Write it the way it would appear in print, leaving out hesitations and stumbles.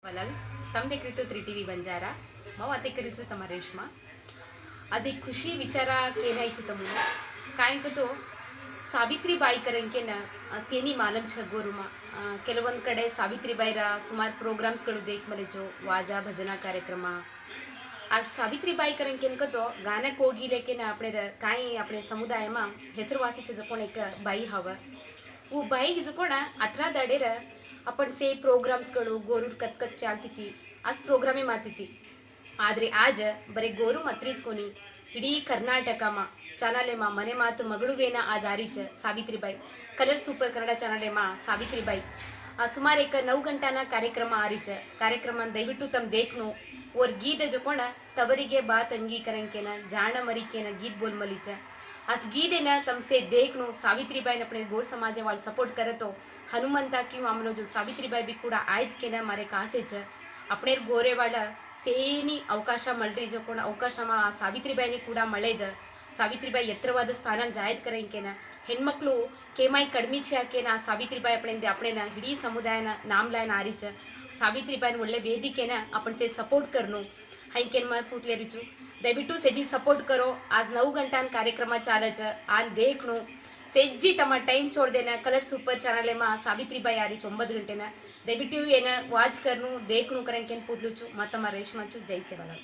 वलाल तम देख रही थ्री टीवी बंजारा मग आता करीचो तमा रेशमा आज एक खुशी विचारा केनायचो तमुने काय तो ಸಾವಿತ್ರಿಬಾಯಿ ಕರಂಕೆನ ಸೇನಿ ಮಾಲಂ ಛಗೋರುಮ ಕೆಲವೊಂದು ಕಡೆ ಸಾವಿತ್ರಿಬಾಯಿರ ಸುಮಾರು ಪ್ರೋಗ್ರಾಮ್ಸ್ಗಳು ದೇಕ್ ಮಲೆಜೋ ವಾಜಾ ಭಜನಾ ಕಾರ್ಯಕ್ರಮ ಆ ಸಾವಿತ್ರಿಬಾಯಿ ಕರಂಕೆನ್ ಕतो गाना कोगिलेकेन આપણે સમુદાયમાં ಹೆಸರುವಾಸಿ છે જકોણ એક ಬಾಯಿ ಹವ वो ಬಾಯಿ ಜಕೋಣ ಅತ್ರಾ ದಾಡೆರ आपण से ಪ್ರೋಗ್ರಾಮ್ಸ್ಗಳು ಗೋರು ಕತ್ಕಚ್ಚ ಆಗ್ತಿತಿ ಅಸ್ ಪ್ರೋಗ್ರಾಮೇ ಮಾತಿತಿ ಆದ್ರೆ ಆಜ ಬರೆ ಗೋರು ಮತ್ರಿಸ್ಕೊನಿ ಇಡೀ ಕರ್ನಾಟಕમાં ಚಾನಲೆમાં મને માત મગળુવેના આધારી છે સાવિત્રીબાઈ કલર સુપર કನ್ನಡ ಚಾನಲೆમાં સાવિત્રીબાઈ ಸುಮಾರು એક 9 ಗಂಟೆನ ಕಾರ್ಯಕ್ರಮ ಆರಿ છે ಕಾರ್ಯಕ್ರಮ ದಯವಿಟ್ಟು ತಮ್ಮ ದೇಖ್ನು और गीत जो कोण तवरिगे बात अंगी करंकेन जाण मरिकेन गीत बोल मली છે अस गीत है ना तमसे देखनु सावित्रीबाई ने अपने गोर समाज वाले सपोर्ट करे तो हनुमंता क्यों आमनो जो सावित्रीबाई भी कूड़ा आयत के ना मारे कासे छ अपने गोरे वाला ಸೇನಿ ಅವಕಾಶ ಮಳ್ರಿ जो कोण ಅವಕಾಶಮ ಸಾವಿತ್ರಿಬಾಯಿನಿ ಕೂಡ ಮಳೆದ ಸಾವಿತ್ರಿಬಾಯಿ ಎತ್ತರವಾದ ಸ್ಥಾನ ಜಾಯದ್ ಕರಂಕೆನ ಹೆಣ್ಮಕ್ಳು ಕೇಮಾಯಿ ಕಡಿಮೆ છે ಆಕೆನ ಸಾವಿತ್ರಿಬಾಯಿ આપણે ಹಿಡೀ ಸಮುದಾಯನ નામ લાયન આરી છે ಸಾವಿತ್ರಿಬಾಯಿನ ಒಳ್ಳೆ ವೇದಿಕೆನ आपण से सपोर्ट करनो हाइकेन માં પૂતલે રીચું દયವಿಟ್ಟು સેજી સપોર્ટ કરો આજ 9 ઘંટાન કાર્યક્રમ ચાલે છે આન દેખનો સેજી તમાર ટાઈમ છોડ દેના કલર સુપર ಚಾನಲ್ માં ಸಾವಿತ್ರಿಬಾಯಿ આરી 9 ઘંટેના દયવિಟ್ಟು એને વાચ કરનું દેખનું કરેંકેન પૂતલું છું માં તમાર રેશમા છું જય સેવાલાલ।